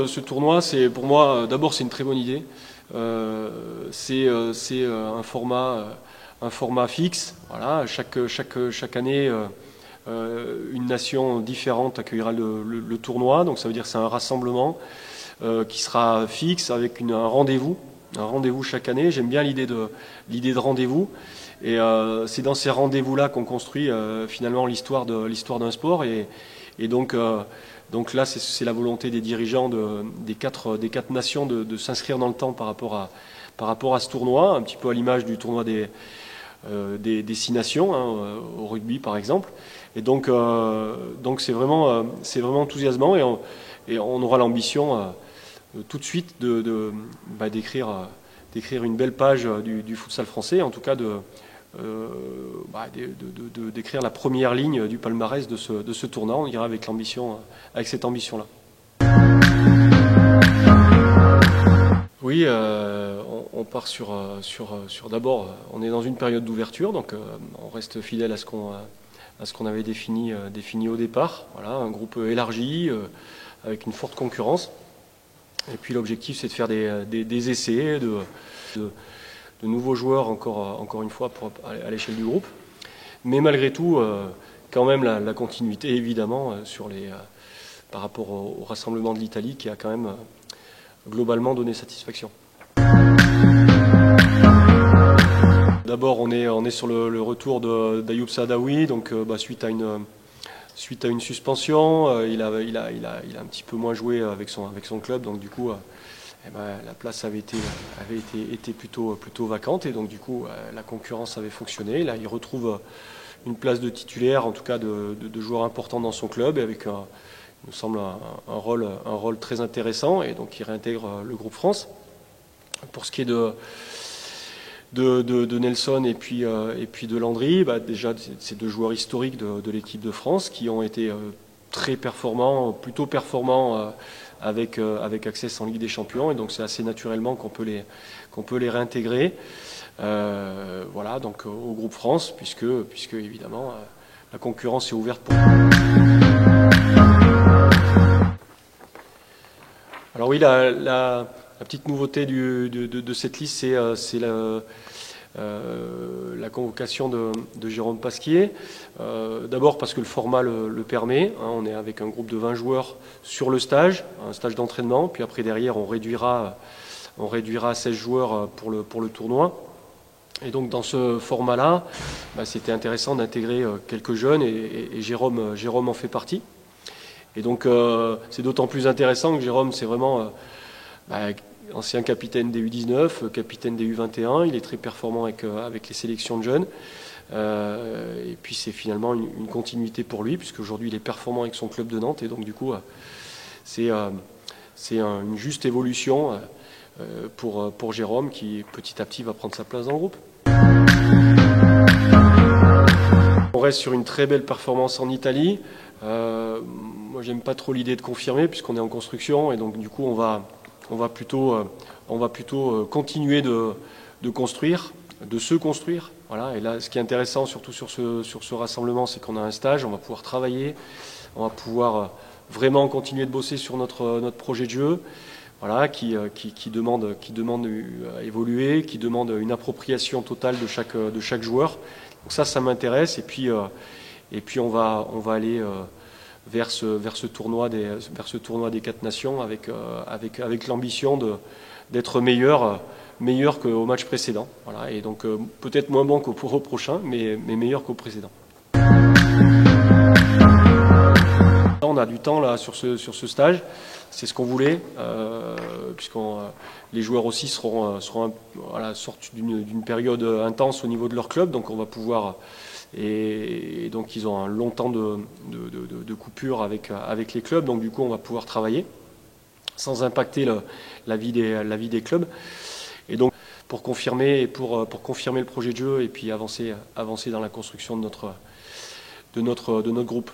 Ce tournoi, pour moi, d'abord c'est une très bonne idée. C'est un format fixe. Voilà, chaque année, une nation différente accueillera le tournoi. Donc ça veut dire que c'est un rassemblement qui sera fixe avec un rendez-vous chaque année. J'aime bien l'idée de rendez-vous. Et c'est dans ces rendez-vous-là qu'on construit finalement l'histoire d'un sport. Et donc là, c'est la volonté des dirigeants des quatre nations de s'inscrire dans le temps par rapport à ce tournoi, un petit peu à l'image du tournoi des 6 nations, hein, au rugby par exemple. Et donc c'est vraiment enthousiasmant et on aura l'ambition tout de suite d'écrire une belle page du futsal français, en tout cas d'écrire la première ligne du palmarès de ce tournoi. On ira avec cette ambition-là. Oui, on part sur d'abord, on est dans une période d'ouverture, donc on reste fidèle à ce qu'on avait défini au départ. Voilà, un groupe élargi, avec une forte concurrence. Et puis l'objectif, c'est de faire des essais, de nouveaux joueurs encore une fois à l'échelle du groupe. Mais malgré tout, quand même la continuité, évidemment, par rapport au rassemblement de l'Italie qui a quand même globalement donné satisfaction. D'abord, on est sur le retour d'Ayoub Saadaoui, donc suite à une suspension, il a un petit peu moins joué avec son club, donc du coup la place avait été plutôt vacante, et donc du coup la concurrence avait fonctionné. Là, il retrouve une place de titulaire, en tout cas de joueur important dans son club, et avec il nous semble un rôle très intéressant, et donc il réintègre le groupe France. Pour ce qui est de Nelson et puis de Landry, déjà ces deux joueurs historiques de l'équipe de France qui ont été très performants, plutôt performants avec Access en Ligue des Champions, et donc c'est assez naturellement qu'on peut les réintégrer. Voilà, donc au groupe France, puisque évidemment la concurrence est ouverte pour. Alors oui, la petite nouveauté de cette liste, c'est la convocation de Jérôme Pasquier. D'abord parce que le format le permet. Hein, on est avec un groupe de 20 joueurs sur un stage d'entraînement. Puis après, derrière, on réduira à 16 joueurs pour le tournoi. Et donc dans ce format-là, c'était intéressant d'intégrer quelques jeunes, et Jérôme en fait partie. Et donc c'est d'autant plus intéressant que Jérôme, c'est vraiment ancien capitaine des U19, capitaine des U21, il est très performant avec les sélections de jeunes. Et puis c'est finalement une continuité pour lui, puisque aujourd'hui il est performant avec son club de Nantes, et donc du coup c'est une juste évolution pour Jérôme, qui petit à petit va prendre sa place dans le groupe. On reste sur une très belle performance en Italie. Moi j'aime pas trop l'idée de confirmer, puisqu'on est en construction, et donc du coup on va plutôt continuer de construire, de se construire. Voilà. Et là, ce qui est intéressant, surtout sur ce rassemblement, c'est qu'on a un stage, on va pouvoir travailler, on va pouvoir vraiment continuer de bosser sur notre projet de jeu, voilà, qui demande à évoluer, qui demande une appropriation totale de chaque joueur. Donc ça m'intéresse, et puis on va aller vers ce tournoi des 4 nations avec l'ambition d'être meilleur qu'au match précédent. Voilà, et donc peut-être moins bon qu'au prochain, mais meilleur qu'au précédent. On a du temps là sur ce stage, c'est ce qu'on voulait, les joueurs aussi seront sortent d'une période intense au niveau de leur club, donc on va pouvoir. Et donc ils ont un long temps de coupure avec les clubs, donc du coup on va pouvoir travailler sans impacter la vie des clubs. Et donc pour confirmer le projet de jeu, et puis avancer dans la construction de notre groupe.